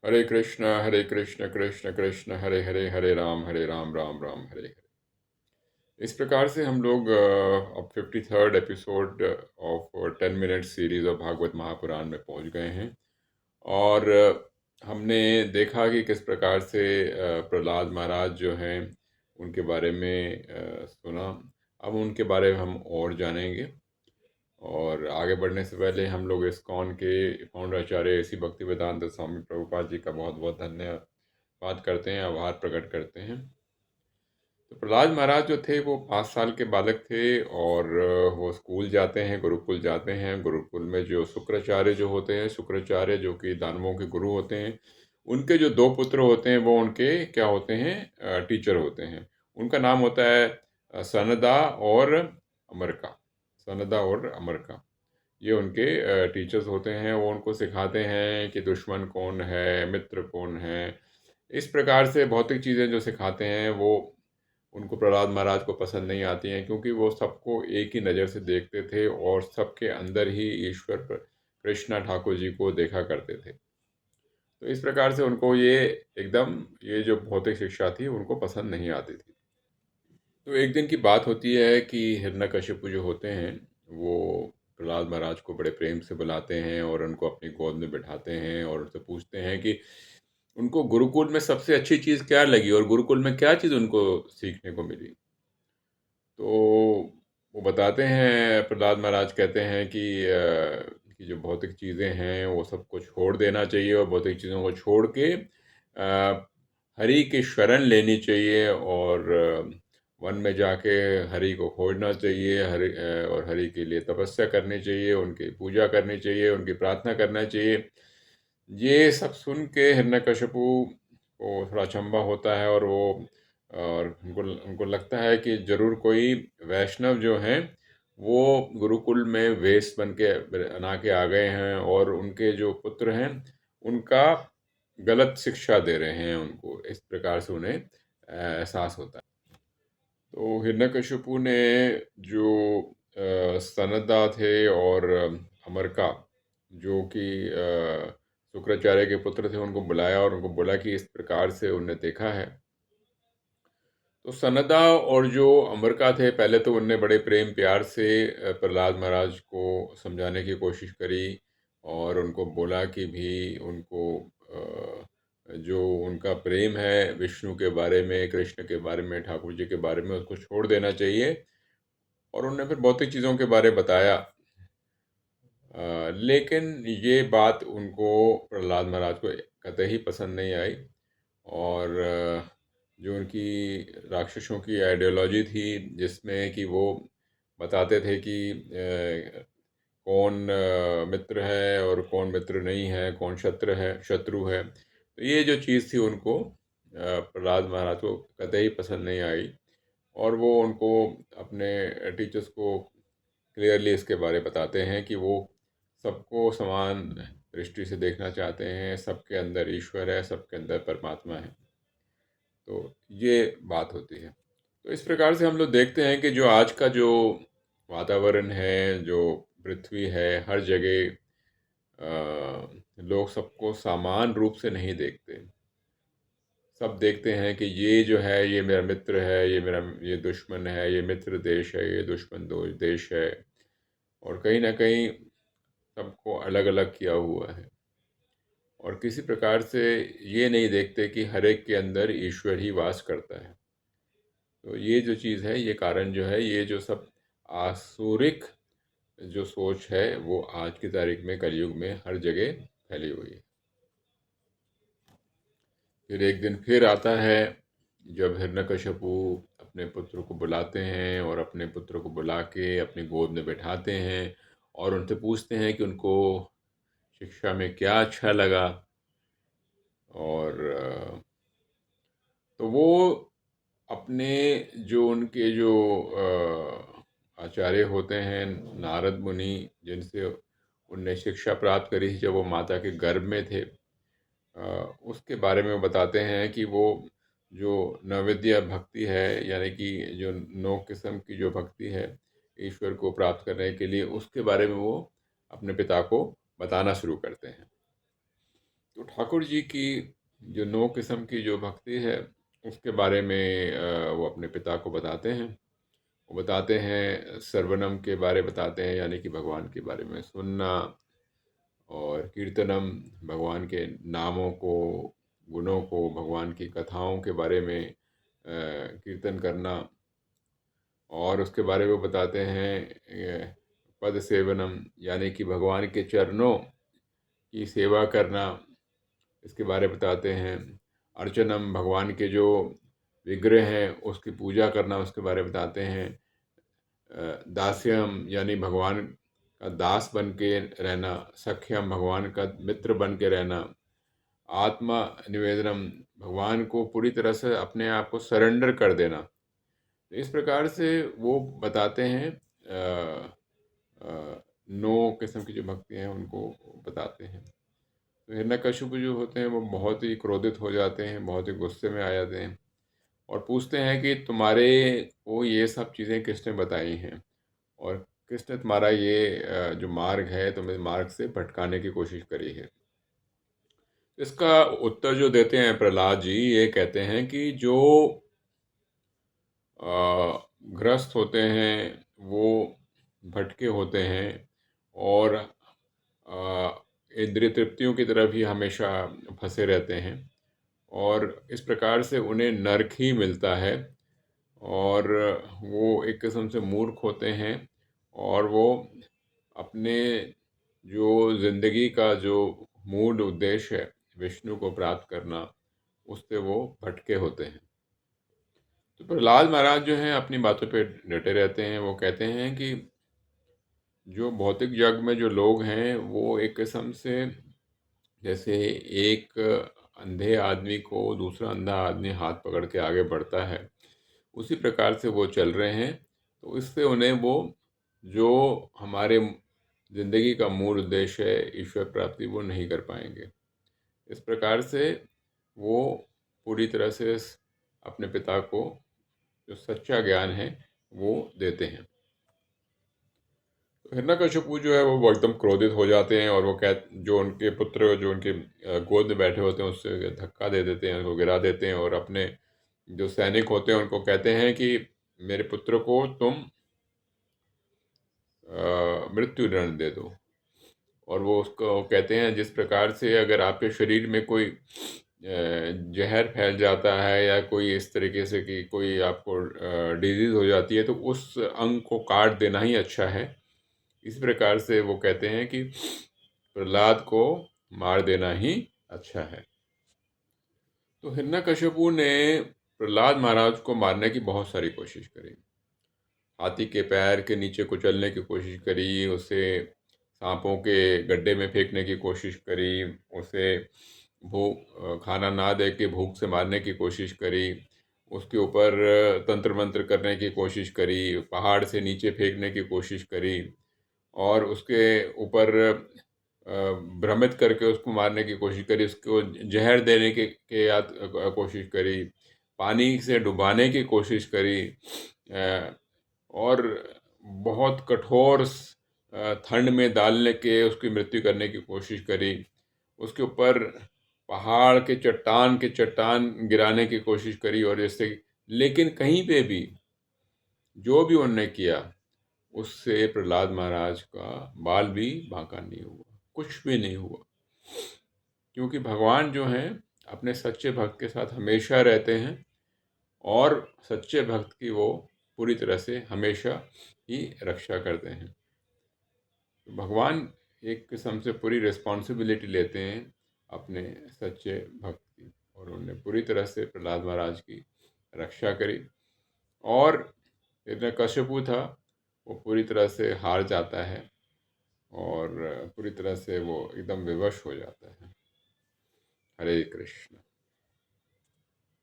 हरे कृष्ण कृष्ण कृष्ण हरे हरे, हरे राम राम राम हरे हरे। इस प्रकार से हम लोग अब 53rd episode of 10 minute series of Bhagavat Mahapuran में पहुंच गए हैं। और हमने देखा कि किस प्रकार से प्रहलाद महाराज जो हैं उनके बारे में सुना। अब उनके बारे में हम और जानेंगे। और आगे बढ़ने से पहले हम लोग इस्कॉन के फाउंडर आचार्य ऐसी भक्ति वेदांत स्वामी प्रभुपाद जी का बहुत बहुत धन्यवाद करते हैं, आभार प्रकट करते हैं। तो प्रहलाद महाराज जो थे वो 5 साल के बालक थे और वो स्कूल जाते हैं, गुरुकुल जाते हैं। गुरुकुल में जो शुक्राचार्य जो होते हैं, शुक्राचार्य जो कि दानवों के गुरु होते हैं, उनके जो 2 पुत्र होते हैं वो उनके क्या होते हैं, टीचर होते हैं। उनका नाम होता है सनदा और अमरका। सनदा और अमरका ये उनके टीचर्स होते हैं। वो उनको सिखाते हैं कि दुश्मन कौन है, मित्र कौन है। इस प्रकार से भौतिक चीज़ें जो सिखाते हैं वो उनको प्रहलाद महाराज को पसंद नहीं आती हैं, क्योंकि वो सबको एक ही नज़र से देखते थे और सबके अंदर ही ईश्वर कृष्णा ठाकुर जी को देखा करते थे। तो इस प्रकार से उनको ये जो भौतिक शिक्षा थी उनको पसंद नहीं आती थी। तो एक दिन की बात होती है कि हिरण्यकशिपु जो होते हैं वो प्रहलाद महाराज को बड़े प्रेम से बुलाते हैं और उनको अपनी गोद में बिठाते हैं और उनसे पूछते हैं कि उनको गुरुकुल में सबसे अच्छी चीज़ क्या लगी और गुरुकुल में क्या चीज़ उनको सीखने को मिली। तो वो बताते हैं, प्रहलाद महाराज कहते हैं कि जो भौतिक चीज़ें हैं वो सबको छोड़ देना चाहिए और भौतिक चीज़ों को छोड़ के हरि की शरण लेनी चाहिए और वन में जाके हरि को खोजना चाहिए। और हरि के लिए तपस्या करनी चाहिए, उनकी पूजा करनी चाहिए, उनकी प्रार्थना करना चाहिए। ये सब सुन के हिरण्यकशिपु को थोड़ा अचंभा होता है और उनको लगता है कि जरूर कोई वैष्णव जो हैं वो गुरुकुल में वेश बन के बना के आ गए हैं और उनके जो पुत्र हैं उनका गलत शिक्षा दे रहे हैं उनको। इस प्रकार से उन्हें एहसास होता है। तो हिरण्यकशिपु ने जो सनदा थे और अमरका जो कि शुक्राचार्य के पुत्र थे उनको बुलाया और उनको बोला कि इस प्रकार से उन्हें देखा है। तो सनदा और जो अमरका थे, पहले तो उनने बड़े प्रेम प्यार से प्रहलाद महाराज को समझाने की कोशिश करी और उनको बोला कि भी उनको जो उनका प्रेम है विष्णु के बारे में, कृष्ण के बारे में, ठाकुर जी के बारे में, उसको छोड़ देना चाहिए। और उन्होंने फिर भौतिक चीज़ों के बारे बताया। लेकिन ये बात उनको प्रहलाद महाराज को कतई पसंद नहीं आई। और जो उनकी राक्षसों की आइडियोलॉजी थी जिसमें कि वो बताते थे कि कौन मित्र है और कौन मित्र नहीं है, कौन शत्रु है। तो ये जो चीज़ थी उनको प्रहलाद महाराज को कतई पसंद नहीं आई। और वो उनको अपने टीचर्स को क्लियरली इसके बारे बताते हैं कि वो सबको समान दृष्टि से देखना चाहते हैं, सबके अंदर ईश्वर है, सबके अंदर परमात्मा है। तो ये बात होती है। तो इस प्रकार से हम लोग देखते हैं कि जो आज का जो वातावरण है, जो पृथ्वी है, हर जगह लोग सबको समान रूप से नहीं देखते। सब देखते हैं कि ये जो है ये मेरा मित्र है, ये दुश्मन है, ये मित्र देश है, ये दुश्मन दो देश है। और कहीं ना कहीं सबको अलग अलग किया हुआ है और किसी प्रकार से ये नहीं देखते कि हर एक के अंदर ईश्वर ही वास करता है। तो ये जो चीज़ है, ये कारण जो है, ये जो सब आसुरिक जो सोच है वो आज की तारीख में कलयुग में हर जगह फैली हुई है। फिर एक दिन फिर आता है जब हिरण्यकशिपु अपने पुत्र को बुलाते हैं और अपने पुत्र को बुला के अपनी गोद में बैठाते हैं और उनसे पूछते हैं कि उनको शिक्षा में क्या अच्छा लगा। और तो वो अपने जो उनके जो आचार्य होते हैं नारद मुनि, जिनसे उनने शिक्षा प्राप्त करी थी जब वो माता के गर्भ में थे, उसके बारे में वो बताते हैं कि वो जो नवविद्या भक्ति है, यानी कि जो 9 किस्म की जो भक्ति है ईश्वर को प्राप्त करने के लिए, उसके बारे में वो अपने पिता को बताना शुरू करते हैं। तो ठाकुर जी की जो 9 किस्म की जो भक्ति है, उसके बारे में वो अपने पिता को बताते हैं। वो बताते हैं सर्वनम के बारे बताते हैं, यानी कि भगवान के बारे में सुनना, और कीर्तनम भगवान के नामों को, गुणों को, भगवान की कथाओं के बारे में कीर्तन करना। और उसके बारे में बताते हैं पद सेवनम, यानी कि भगवान के चरणों की सेवा करना, इसके बारे में बताते हैं। अर्चनम, भगवान के जो विग्रह हैं उसकी पूजा करना, उसके बारे में बताते हैं। दास्यम, यानी भगवान का दास बन के रहना। सख्यम, भगवान का मित्र बन के रहना। आत्मा निवेदनम, भगवान को पूरी तरह से अपने आप को सरेंडर कर देना। तो इस प्रकार से वो बताते हैं 9 किस्म की जो भक्ति हैं उनको बताते हैं। तो हिरण्यकशिपु जो होते हैं वो बहुत ही क्रोधित हो जाते हैं, बहुत ही गुस्से में आ जाते हैं, और पूछते हैं कि तुम्हारे को ये सब चीज़ें किसने बताई हैं, और किसने तुम्हारा ये जो मार्ग है तुम्हें मार्ग से भटकाने की कोशिश करी है। इसका उत्तर जो देते हैं प्रहलाद जी, ये कहते हैं कि जो ग्रस्त होते हैं वो भटके होते हैं, और इंद्रिय तृप्तियों की तरफ ही हमेशा फंसे रहते हैं, और इस प्रकार से उन्हें नरक ही मिलता है। और वो एक किस्म से मूर्ख होते हैं, और वो अपने जो ज़िंदगी का जो मूल उद्देश्य है विष्णु को प्राप्त करना, उससे वो भटके होते हैं। तो प्रहलाद महाराज जो हैं अपनी बातों पे डटे रहते हैं। वो कहते हैं कि जो भौतिक जग में जो लोग हैं वो एक किस्म से, जैसे एक अंधे आदमी को दूसरा अंधा आदमी हाथ पकड़ के आगे बढ़ता है, उसी प्रकार से वो चल रहे हैं। तो इससे उन्हें वो जो हमारे ज़िंदगी का मूल उद्देश्य है ईश्वर प्राप्ति, वो नहीं कर पाएंगे। इस प्रकार से वो पूरी तरह से अपने पिता को जो सच्चा ज्ञान है वो देते हैं। तो हिरण्यकशिपु जो है वो एकदम क्रोधित हो जाते हैं, और वो जो उनके पुत्र जो उनके गोद में बैठे होते हैं उससे धक्का दे देते हैं, उनको गिरा देते हैं, और अपने जो सैनिक होते हैं उनको कहते हैं कि मेरे पुत्र को तुम मृत्यु दंड दे दो। और वो उसको कहते हैं जिस प्रकार से अगर आपके शरीर में कोई जहर फैल जाता है, या कोई इस तरीके से कि कोई आपको डिजीज़ हो जाती है, तो उस अंग को काट देना ही अच्छा है। इस प्रकार से वो कहते हैं कि प्रहलाद को मार देना ही अच्छा है। तो हिरण्यकशिपु ने प्रहलाद महाराज को मारने की बहुत सारी कोशिश करी। हाथी के पैर के नीचे कुचलने की कोशिश करी, उसे सांपों के गड्ढे में फेंकने की कोशिश करी, उसे भूख खाना ना दे के भूख से मारने की कोशिश करी, उसके ऊपर तंत्र मंत्र करने की कोशिश करी, पहाड़ से नीचे फेंकने की कोशिश करी, और उसके ऊपर भ्रमित करके उसको मारने की कोशिश करी, उसको जहर देने के याद कोशिश करी, पानी से डुबाने की कोशिश करी, और बहुत कठोर ठंड में डालने के उसकी मृत्यु करने की कोशिश करी। उसके ऊपर पहाड़ के चट्टान गिराने की कोशिश करी, और जैसे, लेकिन कहीं पे भी जो भी उन्होंने किया उससे प्रहलाद महाराज का बाल भी बांका नहीं हुआ, कुछ भी नहीं हुआ। क्योंकि भगवान जो हैं अपने सच्चे भक्त के साथ हमेशा रहते हैं, और सच्चे भक्त की वो पूरी तरह से हमेशा ही रक्षा करते हैं। तो भगवान एक किस्म से पूरी रिस्पॉन्सिबिलिटी लेते हैं अपने सच्चे भक्त की, और उन्होंने पूरी तरह से प्रहलाद महाराज की रक्षा करी। और हिरण्यकशिपु था, वो पूरी तरह से हार जाता है, और पूरी तरह से वो एकदम विवश हो जाता है। हरे कृष्ण।